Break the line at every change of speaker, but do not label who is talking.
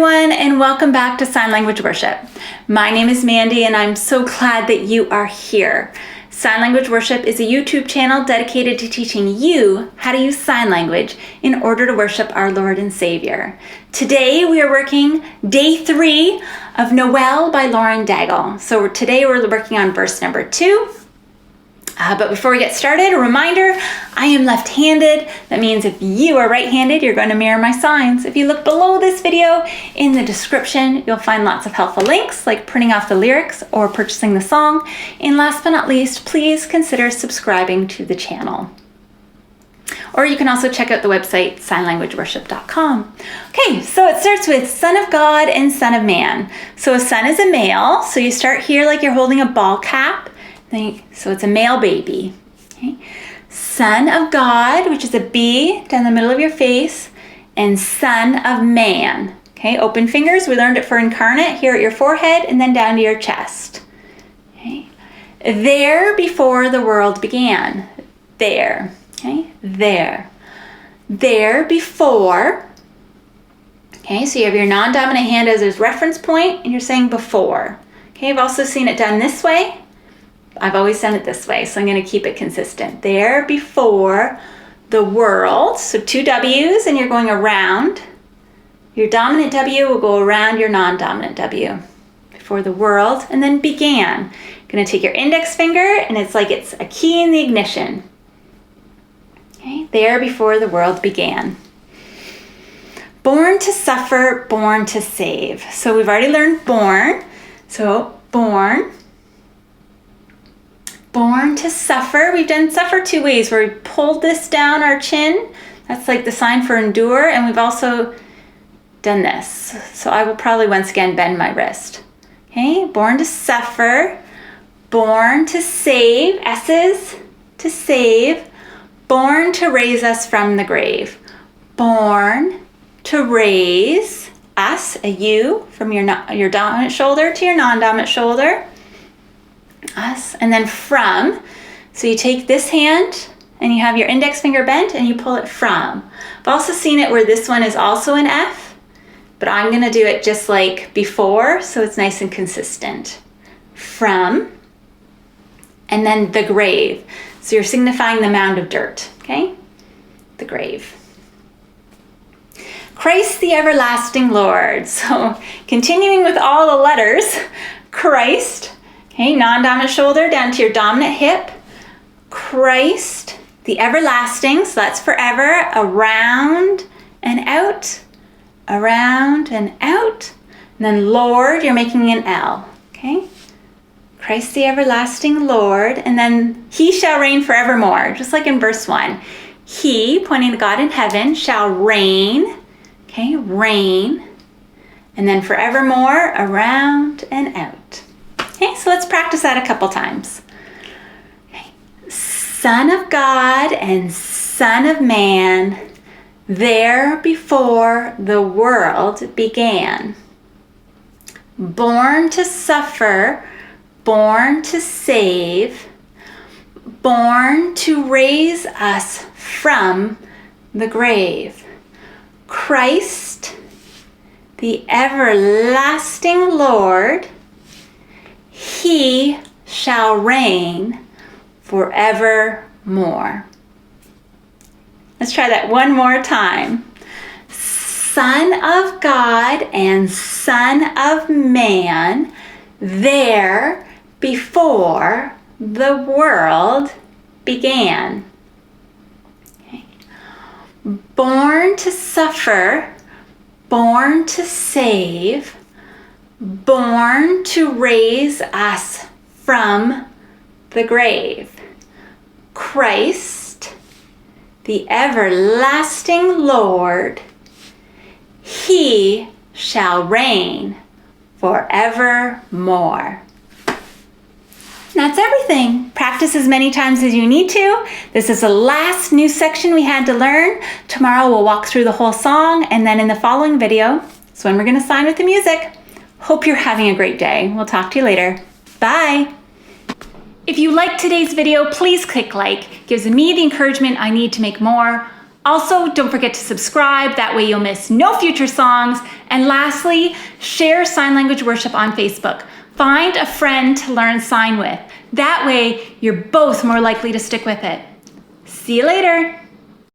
everyone, and welcome back to Sign Language Worship. My name is Mandy, and I'm so glad that you are here. Sign Language Worship is a YouTube channel dedicated to teaching you how to use sign language in order to worship our Lord and Savior. Today we are working day 3 of Noel by Lauren Daigle. So today we're working on verse number 2. But before we get started, a reminder, I am left-handed. That means if you are right-handed, you're going to mirror my signs. If you look below this video in the description, you'll find lots of helpful links like printing off the lyrics or purchasing the song. And last but not least, please consider subscribing to the channel. Or you can also check out the website, signlanguageworship.com. Okay, so it starts with Son of God and Son of Man. So a son is a male, so you start here like you're holding a ball cap. So it's a male baby. Okay. Son of God, which is a B down the middle of your face, and Son of Man. Okay, open fingers, we learned it for incarnate, here at your forehead and then down to your chest. Okay. There before the world began. There. Okay, there. There before. Okay, so you have your non-dominant hand as a reference point and you're saying before. Okay, I've also seen it done this way. I've always done it this way, so I'm going to keep it consistent. There before the world, so 2 W's and you're going around. Your dominant W will go around your non-dominant W. Before the world, and then began. You're going to take your index finger and it's like it's a key in the ignition. Okay, there before the world began. Born to suffer, born to save. So we've already learned born. So born. Born to suffer. We've done suffer 2 ways where we pulled this down our chin. That's like the sign for endure. And we've also done this. So I will probably once again bend my wrist. Okay, born to suffer. Born to save. S's to save. Born to raise us from the grave. Born to raise us, a U, from your dominant shoulder to your non-dominant shoulder. Us, and then from, so you take this hand and you have your index finger bent and you pull it from. I've also seen it where this one is also an F, but I'm going to do it just like before so it's nice and consistent. From, and then the grave. So you're signifying the mound of dirt, okay? The grave. Christ the everlasting Lord. So continuing with all the letters, Christ. Okay, non-dominant shoulder down to your dominant hip. Christ, the everlasting, so that's forever, around and out, around and out. And then Lord, you're making an L, okay? Christ the everlasting Lord, and then He shall reign forevermore, just like in verse 1. He, pointing to God in heaven, shall reign, okay, reign, and then forevermore, around and out. Okay, so let's practice that a couple times. Okay. Son of God and Son of Man, there before the world began. Born to suffer, born to save, born to raise us from the grave. Christ, the everlasting Lord, He shall reign forevermore. Let's try that one more time. Son of God and Son of Man, there before the world began. Okay. Born to suffer, born to save, born to raise us from the grave. Christ, the everlasting Lord, He shall reign forevermore. That's everything. Practice as many times as you need to. This is the last new section we had to learn. Tomorrow we'll walk through the whole song, and then in the following video is when we're going to sign with the music. Hope you're having a great day. We'll talk to you later. Bye. If you liked today's video, please click like. It gives me the encouragement I need to make more. Also, don't forget to subscribe, that way you'll miss no future songs. And lastly, share Sign Language Worship on Facebook. Find a friend to learn sign with. That way, you're both more likely to stick with it. See you later.